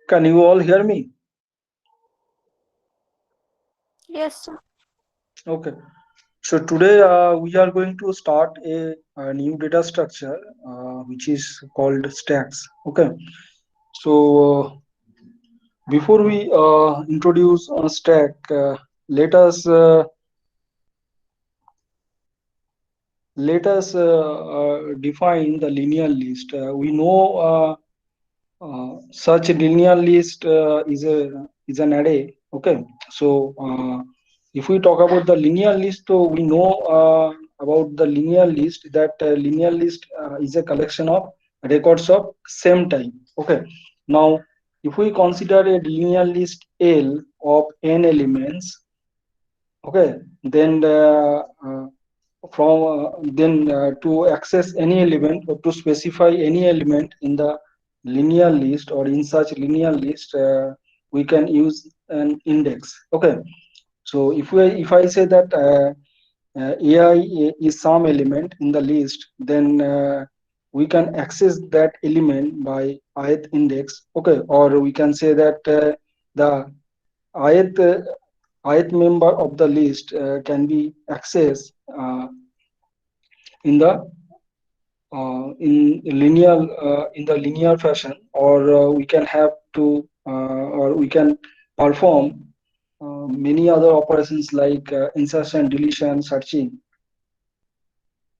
Can you all hear me? Yes, sir. Okay. So today we are going to start a new data structure which is called stacks. Okay. So before we introduce a stack, let us uh, let us define the linear list. We know such a linear list is an array. Okay, so if we talk about the linear list, so we know about the linear list that linear list is a collection of records of same type. Okay, now if we consider a linear list L of n elements, okay, then from then to access any element or to specify any element in the linear list or in such linear list, we can use an index. Okay, so if I say that AI is some element in the list, then we can access that element by ith index. Okay, or we can say that the ith ith member of the list can be accessed in the in the linear fashion, or we can have to or we can perform many other operations like insertion, deletion, searching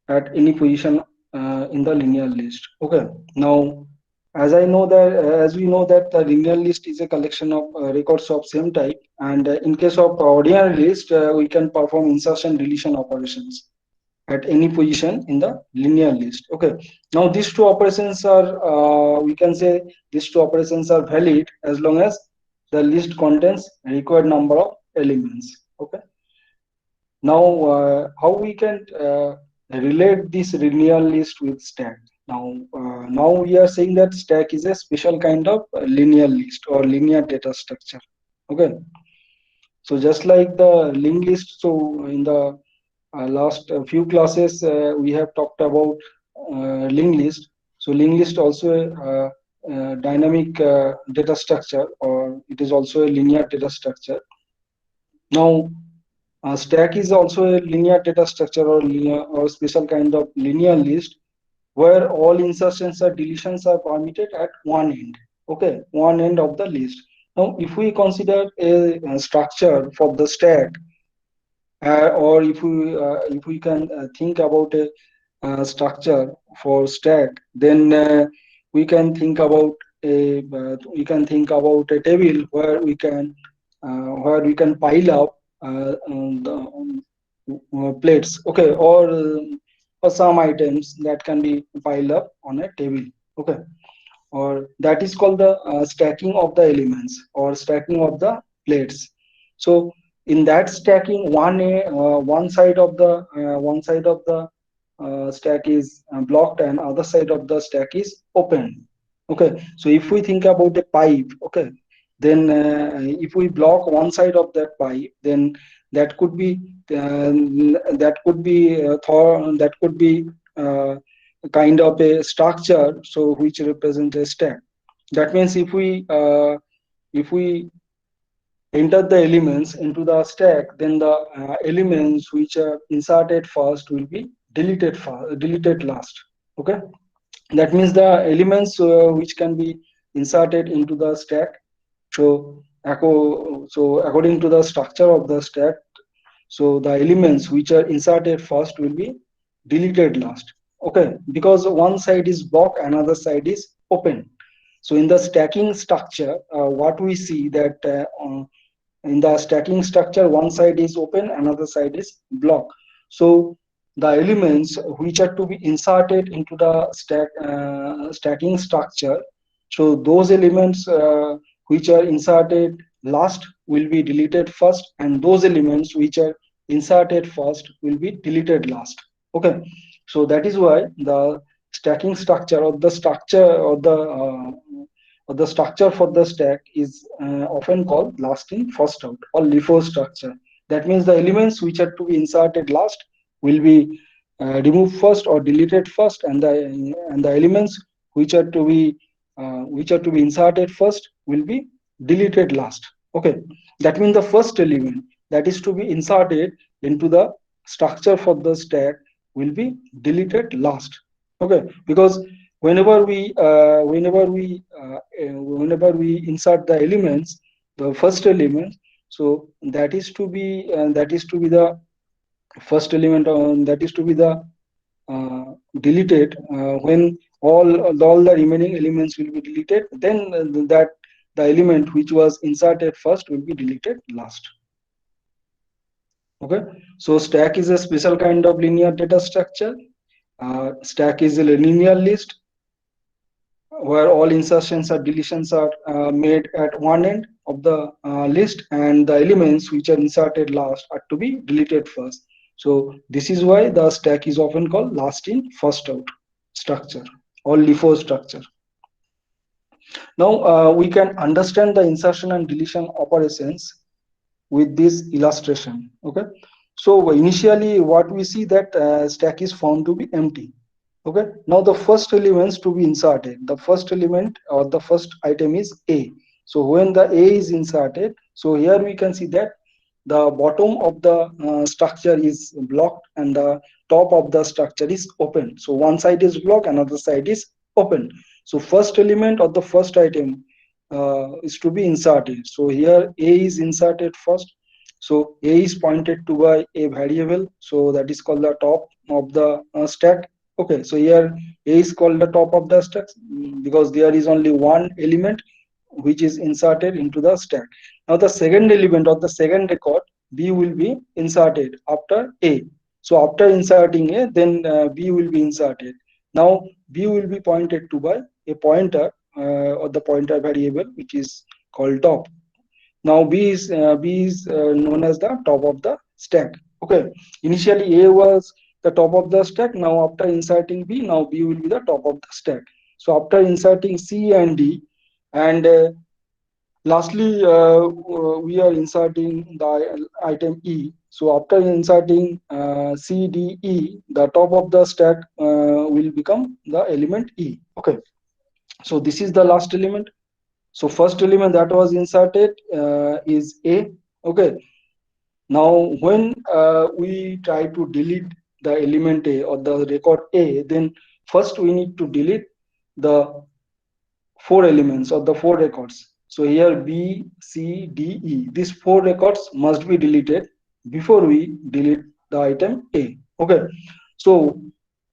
at any position in the linear list. Okay, now as we know that the linear list is a collection of records of same type, and in case of ordinary list, we can perform insertion, deletion operations at any position in the linear list. Okay, now these two operations are we can say these two operations are valid as long as the list contains required number of elements. Okay, now how we can relate this linear list with stack. Now we are saying that stack is a special kind of linear list or linear data structure. Okay, so just like the linked list, so in the last few classes we have talked about linked list. So linked list also dynamic data structure, or it is also a linear data structure. Now stack is also a linear data structure or linear or special kind of linear list where all insertions or deletions are permitted at one end. Okay, one end of the list. Now if we consider a structure for the stack, or if we can think about a structure for stack, then we can think about a table where we can pile up the plates. Okay, or some items that can be piled up on a table. Okay, or that is called the stacking of the elements or stacking of the plates. So in that stacking, one side of the stack is blocked and other side of the stack is open. Okay, so if we think about a pipe, okay, then if we block one side of that pipe, then that could be that could be kind of a structure, so which represents a stack. That means if we enter the elements into the stack, then the elements which are inserted first will be deleted last. Okay, that means the elements which can be inserted into the stack. So according to the structure of the stack, so the elements which are inserted first will be deleted last. Okay, because one side is blocked, another side is open. So in the stacking structure, what we see that in the stacking structure, one side is open, another side is blocked. So the elements which are to be inserted into the stacking structure, so those elements which are inserted last will be deleted first, and those elements which are inserted first will be deleted last. Okay, so that is why the stacking structure or the structure for the stack is often called last in first out or LIFO structure. That means the elements which are to be inserted last will be removed first or deleted first, and the elements which are to be which are to be inserted first will be deleted last. Okay, that means the first element that is to be inserted into the structure for the stack will be deleted last. Okay, because whenever we insert the elements, the first element, so that is to be the first element, that is to be the uh, deleted when all the remaining elements will be deleted, then that the element which was inserted first will be deleted last. Okay, so stack is a special kind of linear data structure. Stack is a linear list where all insertions or deletions are made at one end of the list, and the elements which are inserted last are to be deleted first. So this is why the stack is often called last in first out structure or LIFO structure. Now we can understand the insertion and deletion operations with this illustration. Okay, so initially what we see that stack is found to be empty. Okay, now the first elements to be inserted, the first element or the first item is A. So when the A is inserted, so here we can see that the bottom of the structure is blocked and the top of the structure is open. So one side is blocked, another side is open. So first element of the first item is to be inserted. So here A is inserted first. So A is pointed to by a variable, so that is called the top of the stack. Okay, so here A is called the top of the stack because there is only one element which is inserted into the stack. Now the second element of the second record, B will be inserted after A. So after inserting A, then B will be inserted. Now B will be pointed to by a pointer or the pointer variable which is called top. Now B is known as the top of the stack. Okay. Initially A was the top of the stack. Now after inserting B, now B will be the top of the stack. So after inserting C and D, and lastly we are inserting the item E. So after inserting C, D, E, the top of the stack will become the element E. Okay. So this is the last element. So first element that was inserted is A. Okay. Now when we try to delete the element A or the record A, then first we need to delete the four elements or the four records. So here B, C, D, E. These four records must be deleted before we delete the item A. Okay. So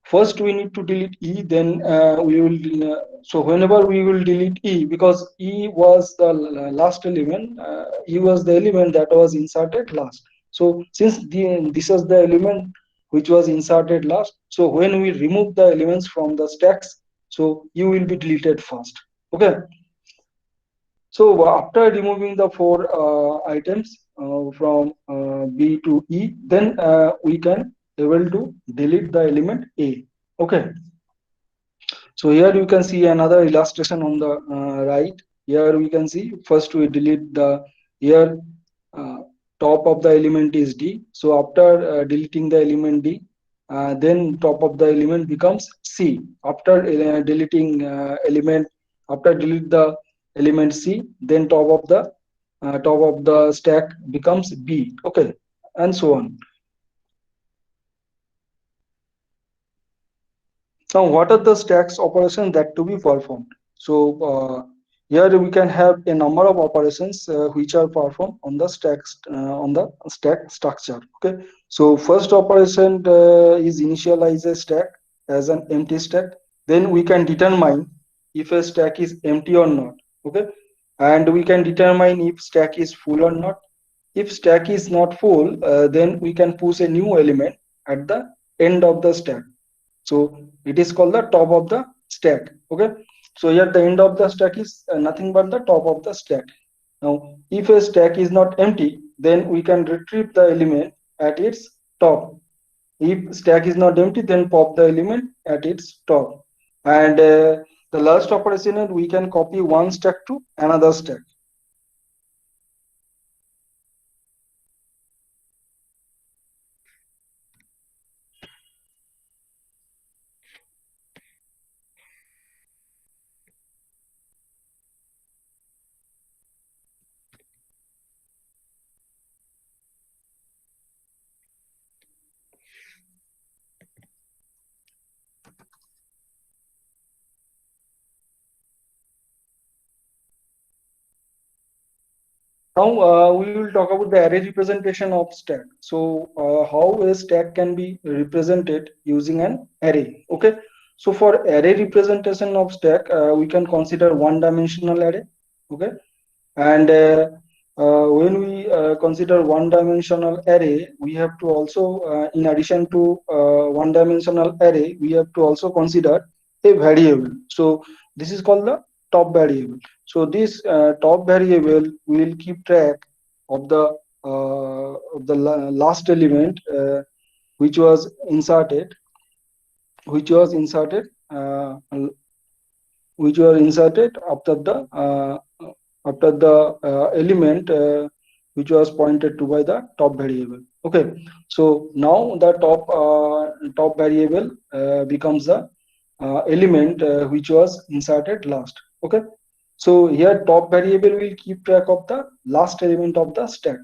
first we need to delete E, then we will so whenever we will delete E, because E was the last element, E was the element that was inserted last. So since this is the element which was inserted last, so when we remove the elements from the stacks, so E will be deleted first. Okay. So after removing the four items from B to E, then we can able to delete the element A. Okay. So here you can see another illustration on the right. Here we can see first we delete the here uh, top of the element is D. So after deleting the element D, then top of the element becomes C. After deleting element, after delete the element C, then top of the stack becomes B. Okay, and so on. Now, what are the stacks operations that to be performed? So here we can have a number of operations which are performed on the stack structure. Okay. So first operation is initialize a stack as an empty stack. Then we can determine if a stack is empty or not. Okay. And we can determine if stack is full or not. If stack is not full, then we can push a new element at the end of the stack. So it is called the top of the stack. Okay. So here the end of the stack is nothing but the top of the stack. Now, if a stack is not empty, then we can retrieve the element at its top. If stack is not empty, then pop the element at its top. And the last operation is we can copy one stack to another stack. Now we will talk about the array representation of stack. So how a stack can be represented using an array. Okay. So for array representation of stack, we can consider one-dimensional array. Okay. And when we consider one-dimensional array, we have to also, in addition to one-dimensional array, we have to also consider a variable. So this is called the top variable. So this top variable will keep track of the last element which was inserted, which was inserted uh, which were inserted after the element which was pointed to by the top variable. Okay, so now the top variable becomes the element which was inserted last. Okay, so here top variable will keep track of the last element of the stack.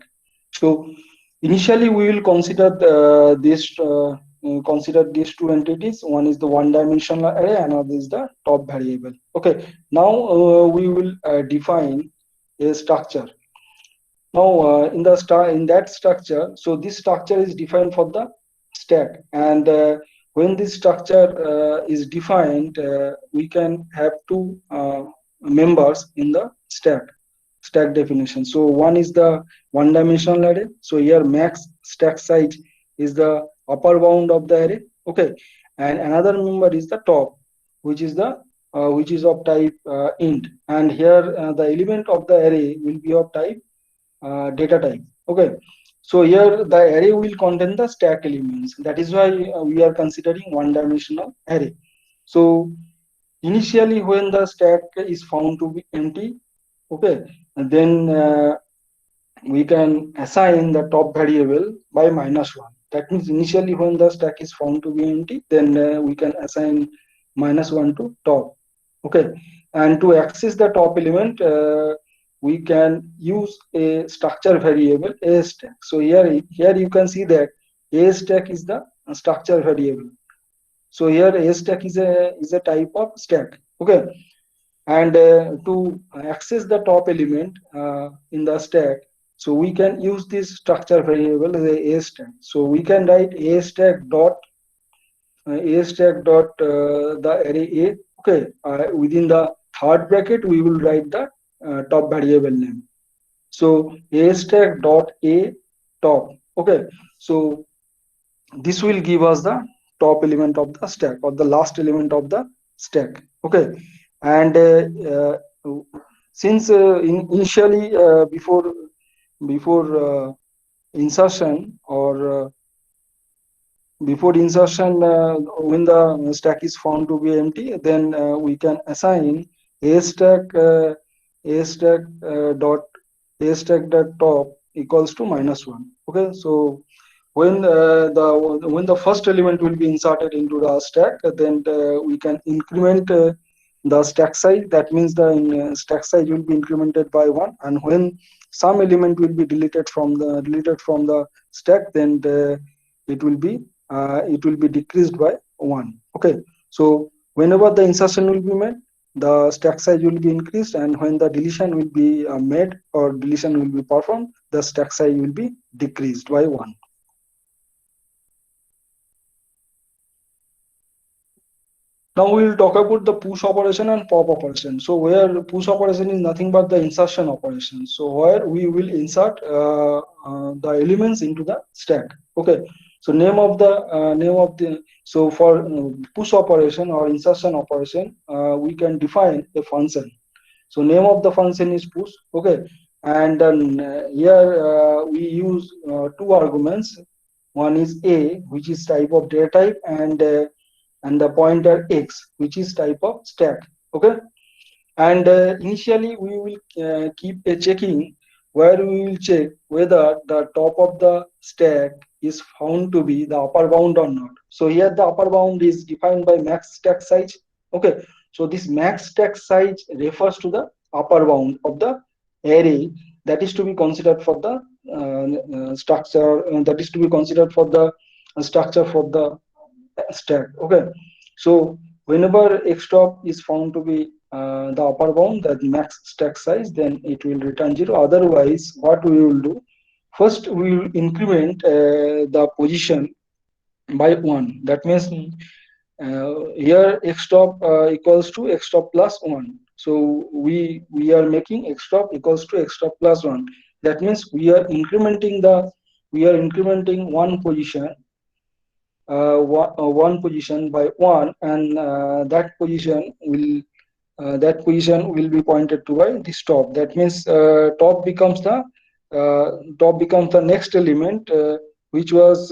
So initially we will consider these two entities. One is the one dimensional array, another is the top variable. Okay, now we will define a structure. Now in that structure, so this structure is defined for the stack, and when this structure is defined, we can have two members in the stack definition. So one is the one dimensional array. So here max stack size is the upper bound of the array. Okay, and another member is the top, which is the which is of type int, and here the element of the array will be of type data type. Okay, so here the array will contain the stack elements. That is why we are considering one dimensional array. So initially when the stack is found to be empty, okay, and then we can assign the top variable by -1. That means initially when the stack is found to be empty, then we can assign -1 to top. Okay, and to access the top element, we can use a structure variable a stack. So here you can see that a stack is the structure variable. So here a stack is a type of stack. Okay, and to access the top element in the stack, so we can use this structure variable as a stack. So we can write a stack dot the array a. Okay, within the third bracket we will write the top variable name. So a stack dot a top. Okay, so this will give us the top element of the stack, or the last element of the stack. Okay, and since initially before insertion, or before insertion, when the stack is found to be empty, then we can assign a stack a stack dot a stack dot top equals to -1. Okay, so when the first element will be inserted into the stack, then we can increment the stack size. That means the stack size will be incremented by 1, and when some element will be deleted from the stack, then it will be decreased by 1. Okay, so whenever the insertion will be made, the stack size will be increased, and when the deletion will be made or deletion will be performed, the stack size will be decreased by 1. Now we will talk about the push operation and pop operation. So where push operation is nothing but the insertion operation. So where we will insert the elements into the stack. Okay. So name of the so for push operation or insertion operation, we can define a function. So name of the function is push. Okay. And then here we use two arguments. One is a, which is type of data type, and the pointer x, which is type of stack. Okay, and initially we will keep a checking, where we will check whether the top of the stack is found to be the upper bound or not. So here the upper bound is defined by max stack size. Okay, so this max stack size refers to the upper bound of the array that is to be considered for the structure, that is to be considered for the structure for the stack. Okay, so whenever x top is found to be the upper bound, the max stack size, then it will return 0. Otherwise, what we will do, first we will increment the position by 1. That means here x top equals to x top plus 1. So we are making x top equals to x top plus 1. That means we are incrementing one position by 1, and that position will be pointed to by this top. That means top becomes the next element, which was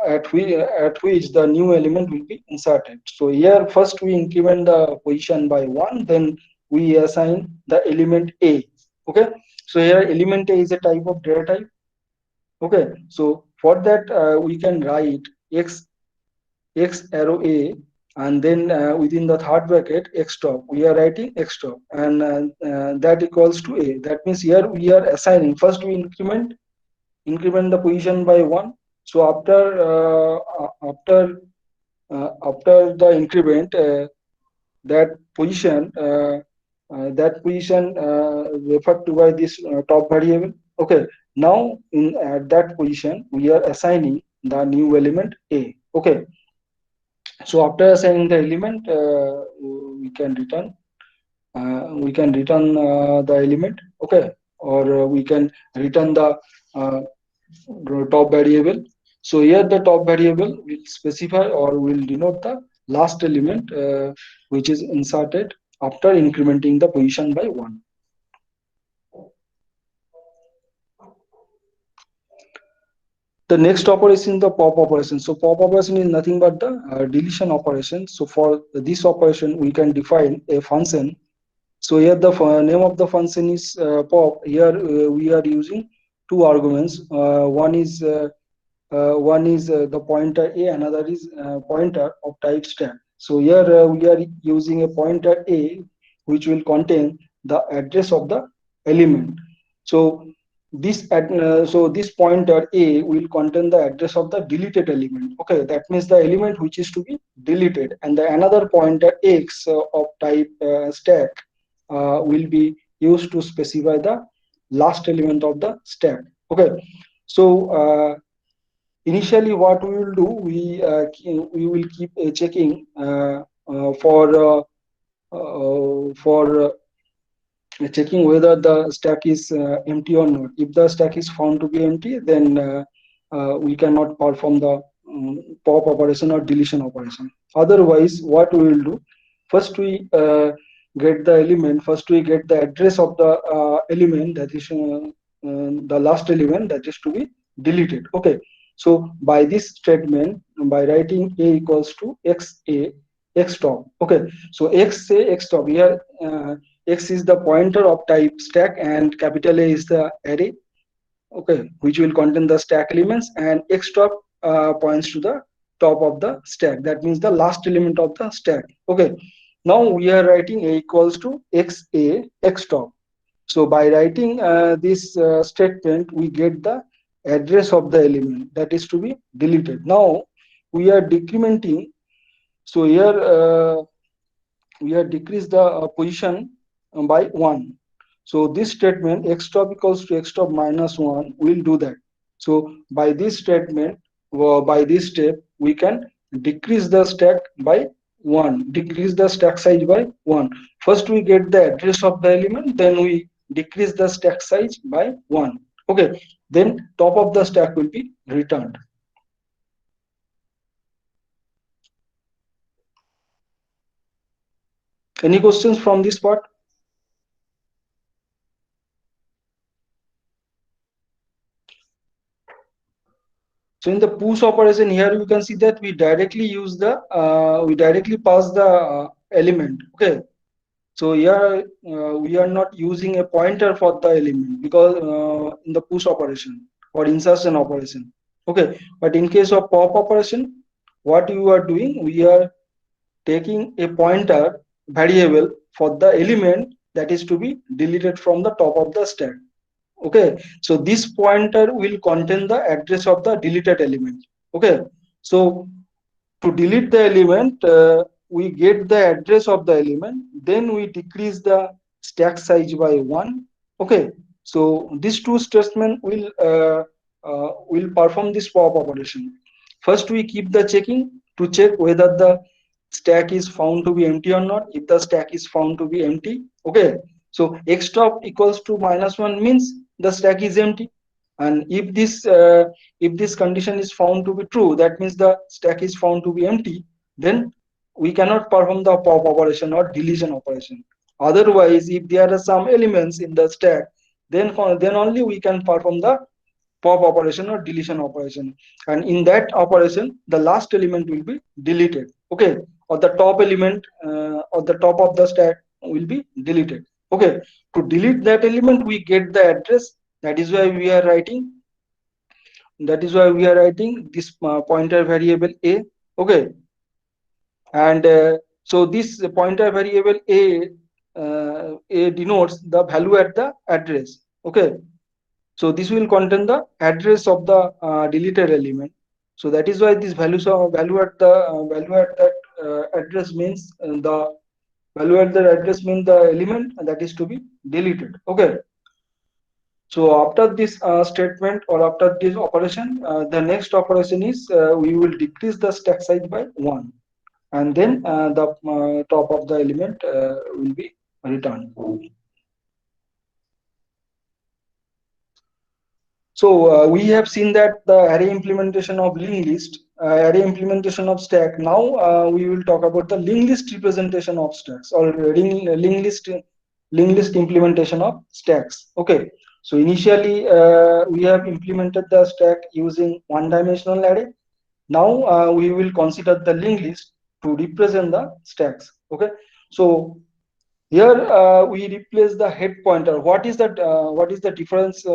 at which the new element will be inserted. So here first we increment the position by 1, then we assign the element A. Okay, so here element A is a type of data type. Okay, so for that we can write x arrow A, and then within the third bracket x top, we are writing x top, and that equals to A. That means here we are assigning, first we increment the position by 1. So after the increment, that position referred to by this top variable. Okay, now in at that position we are assigning the new element A. Okay, so after assigning the element, we can return the element. Okay, or we can return the uh, top variable. So here the top variable will specify or will denote the last element, which is inserted after incrementing the position by 1. The next operation, the pop operation. So pop operation is nothing but the deletion operation. So for this operation we can define a function. So here the name of the function is pop. Here we are using two arguments. One is the pointer A, another is pointer of type stack. So here we are using a pointer A, which will contain the address of the element. So this pointer A will contain the address of the deleted element. Okay, that means the element which is to be deleted, and the another pointer X of type stack will be used to specify the last element of the stack. Okay, so initially what we will do, we will keep checking for checking whether the stack is empty or not. If the stack is found to be empty, then we cannot perform the pop operation or deletion operation. Otherwise, what we will do, first we get the address of the element, that is the last element that is to be deleted. Okay, so by this statement, by writing A equals to x top. Okay, so x top here, x is the pointer of type stack, and capital A is the array. Okay, which will contain the stack elements, and x top points to the top of the stack. That means the last element of the stack. Okay, now we are writing A equals to x top. So by writing this statement, we get the address of the element that is to be deleted. Now we are decrementing. So here we have decreased the position by 1. So this statement x top equals to x top minus 1 will do that. So by this statement, by this step, we can decrease the stack by 1, decrease the stack size by 1. First we get the address of the element, then we decrease the stack size by 1. Okay, then top of the stack will be returned. Any questions from this part? So in the push operation, here you can see that we directly pass the element. Okay, so here we are not using a pointer for the element, because in the push operation or insertion operation. Okay, but in case of pop operation, what you are doing, we are taking a pointer variable for the element that is to be deleted from the top of the stack. Okay, so this pointer will contain the address of the deleted element. Okay, so to delete the element, we get the address of the element, then we decrease the stack size by 1. Okay, so these two statements will perform this pop operation. First we keep the checking to check whether the stack is found to be empty or not. If the stack is found to be empty, okay, so x top equals to -1 means the stack is empty. And if this condition is found to be true, that means the stack is found to be empty, then we cannot perform the pop operation or deletion operation. Otherwise, if there are some elements in the stack, then only we can perform the pop operation or deletion operation. And in that operation, the last element will be deleted. Okay, or the top element or the top of the stack will be deleted. Okay, to delete that element, we get the address. That is why we are writing. That is why we are writing this pointer variable a. Okay, and so this pointer variable a denotes the value at the address. Okay, so this will contain the address of the deleted element. So that is why this value at the value at that address means the value at the address means the element that is to be deleted. Okay, so after this statement or after this operation, the next operation is we will decrease the stack size by 1, and then the top of the element will be returned. So we have seen that the array implementation of linked list, array implementation of stack. Now we will talk about the linked list representation of stacks, or linked list implementation of stacks. Okay. So initially we have implemented the stack using one-dimensional array. Now we will consider the linked list to represent the stacks. Okay. So here we replace the head pointer. What is that? What is the difference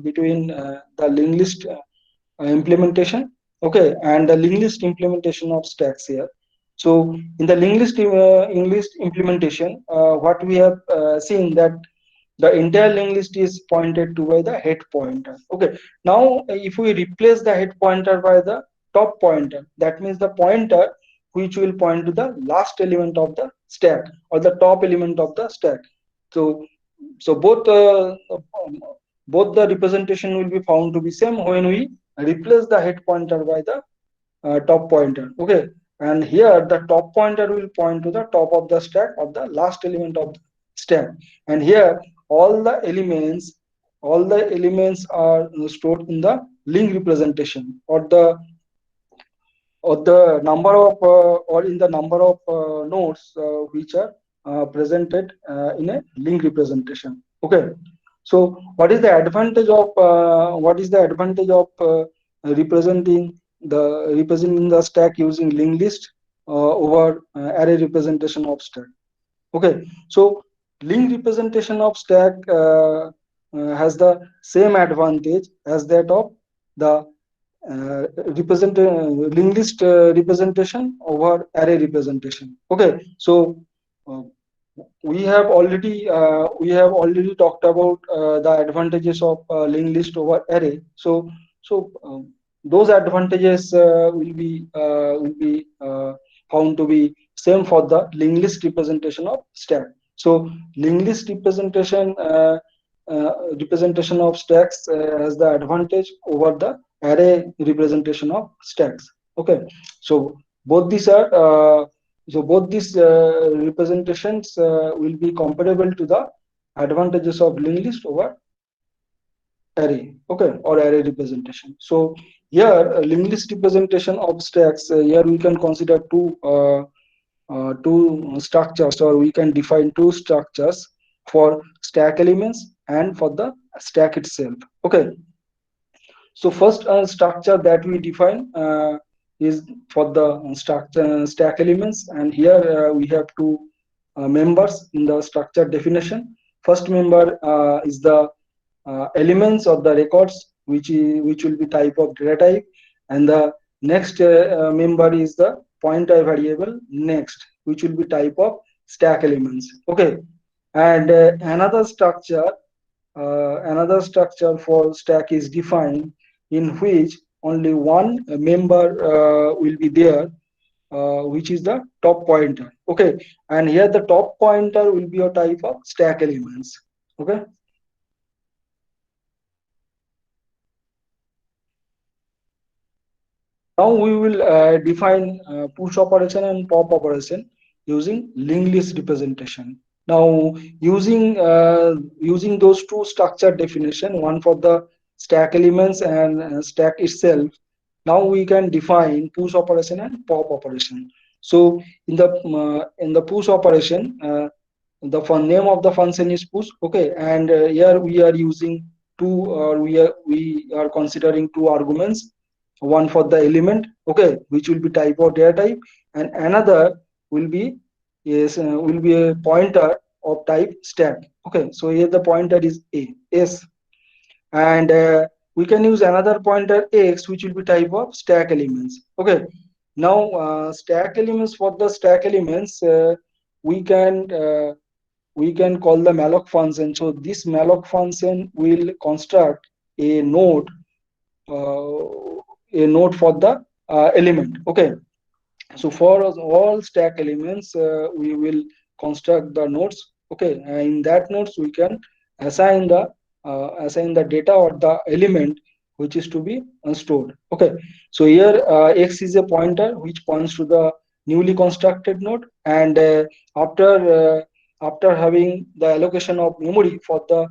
between the linked list implementation, okay, and the linked list implementation of stacks here? So in the linked list implementation, what we have seen that the entire linked list is pointed to by the head pointer. Okay. Now, if we replace the head pointer by the top pointer, that means the pointer which will point to the last element of the stack or the top element of the stack. So, so both the representation will be found to be same when we replace the head pointer by the top pointer. Okay, and here the top pointer will point to the top of the stack of the last element of the stack. And here all the elements are stored in the link representation, or the number of or in the number of nodes which are presented in a link representation. Okay, so what is the advantage of representing the stack using linked list over array representation of stack? Okay, so link representation of stack has the same advantage as that of the linked list representation over array representation. Okay, so uh, we have already talked about the advantages of linked list over array. So those advantages will be found to be same for the linked list representation of stack. So linked list representation of stacks has the advantage over the array representation of stacks. Okay, so both these are both these representations will be comparable to the advantages of linked list over array. Okay, or array representation. So here linked list representation of stacks, here we can consider two structures, or we can define two structures for stack elements and for the stack itself. Okay, so first structure that we define is for the structure stack elements, and here we have two members in the structure definition. First member is the elements of the records, which will be type of data type, and the next member is the pointer variable next, which will be type of stack elements. Okay, and another structure for stack is defined, in which only one member will be there, which is the top pointer. Okay, and here the top pointer will be a type of stack elements. Okay. Now we will define push operation and pop operation using linked list representation. Now using those two structure definition, one for the stack elements and stack itself. Now we can define push operation and pop operation. So in the push operation, the name of the function is push. Okay, and here we are using two, or we are considering two arguments, one for the element, okay, which will be type of data type, and another will be will be a pointer of type stack. Okay, so here the pointer is a s, and we can use another pointer x, which will be type of stack elements. Okay, now stack elements, for the stack elements, we can we can call the malloc function. So this malloc function will construct a node, for the element. Okay, so for all stack elements, we will construct the nodes. Okay, and in that nodes we can assign the data or the element which is to be stored. Okay, so here x is a pointer which points to the newly constructed node, and after after having the allocation of memory for the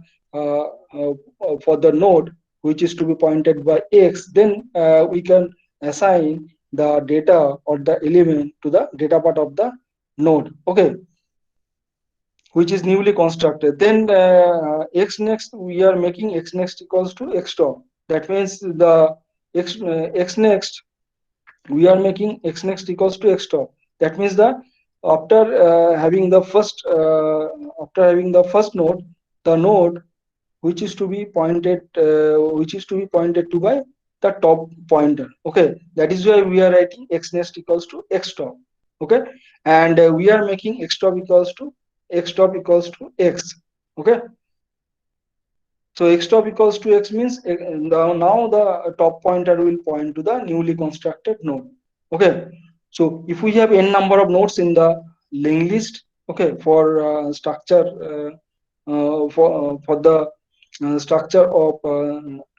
node which is to be pointed by x, then we can assign the data or the element to the data part of the node. Okay, which is newly constructed. Then x next, we are making x next equals to x top. That means the x next, we are making x next equals to x top. That means the after having the first node, the node which is to be pointed to by the top pointer. Okay, that is why we are writing x next equals to x top. Okay, and we are making x top equals to x. Okay, so x top equals to x means now the top pointer will point to the newly constructed node. Okay, so if we have n number of nodes in the linked list, okay, for structure for the structure of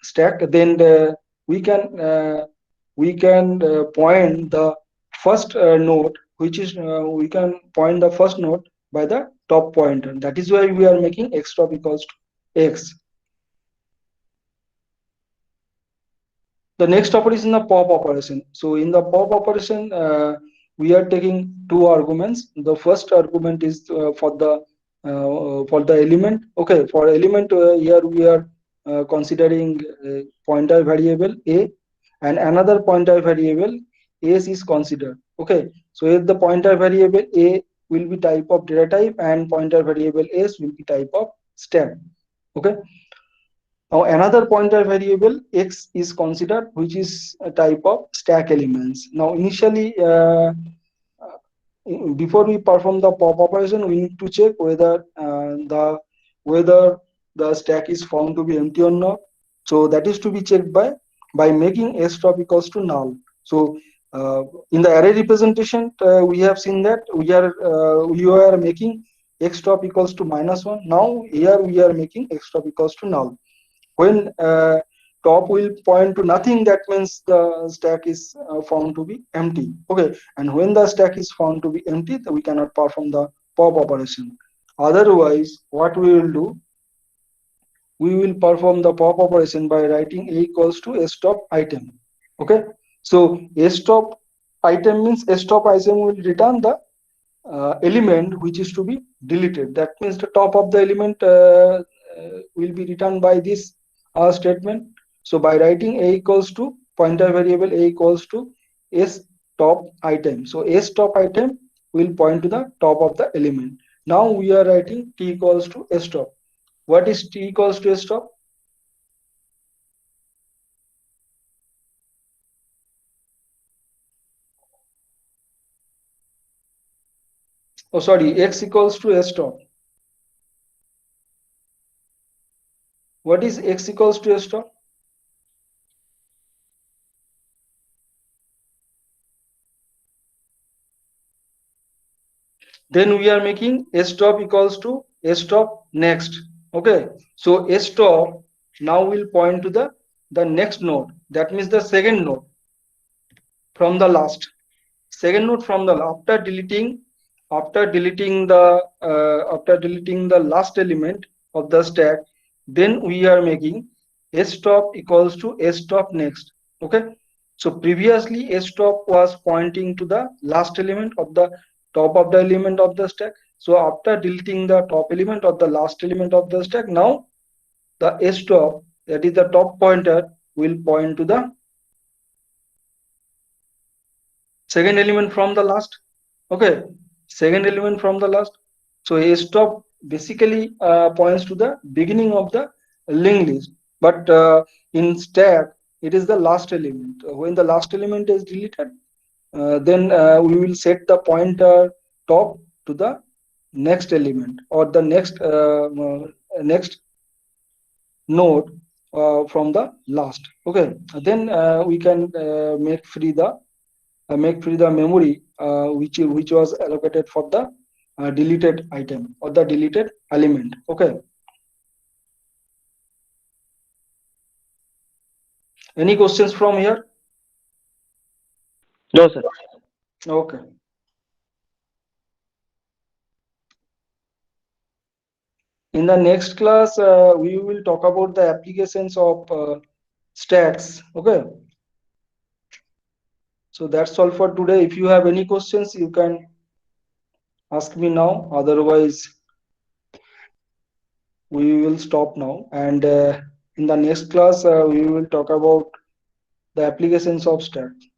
stack, then we can point the first node, which is we can point the first node by the top pointer. That is why we are making x top equals to x. The next operation is the pop operation. So in the pop operation, we are taking two arguments. The first argument is for the element. Okay, for element, here we are considering pointer variable a, and another pointer variable s is considered. Okay, so if the pointer variable a will be type of data type, and pointer variable s will be type of stack. Okay, now another pointer variable x is considered, which is a type of stack elements. Now initially, before we perform the pop operation, we need to check whether the stack is found to be empty or not. So that is to be checked by making s top equals to null. So in the array representation, we have seen that we are making x top equals to -1. Now here we are making x top equals to null. When top will point to nothing, that means the stack is found to be empty. Okay, and when the stack is found to be empty, then we cannot perform the pop operation. Otherwise, what we will do, we will perform the pop operation by writing a equals to s top item. Okay, so s top item means s top item will return the element which is to be deleted. That means the top of the element will be returned by this statement. So by writing a equals to pointer variable a equals to s top item. So s top item will point to the top of the element. Now we are writing t equals to s top. What is t equals to s top? Oh, sorry, x equals to s top. What is x equals to s top? Then we are making stop equals to stop next. Okay, so stop now will point to the next node. That means the second node from the last. Second node from the after deleting the last element of the stack, then we are making stop equals to stop next. Okay, so previously stop was pointing to the last element of the top of the element of the stack. So after deleting the top element of the last element of the stack, now the stop, that is the top pointer, will point to the second element from the last. Okay, second element from the last. So a stop basically points to the beginning of the linked list, but in stack it is the last element. When the last element is deleted, then we will set the pointer top to the next element or the next node from the last. Okay, then we can make free the memory which was allocated for the deleted item or the deleted element. Okay, any questions from here? No, sir. Okay, in the next class we will talk about the applications of stacks. Okay, so that's all for today. If you have any questions, you can ask me now, otherwise we will stop now, and in the next class we will talk about the applications of stacks.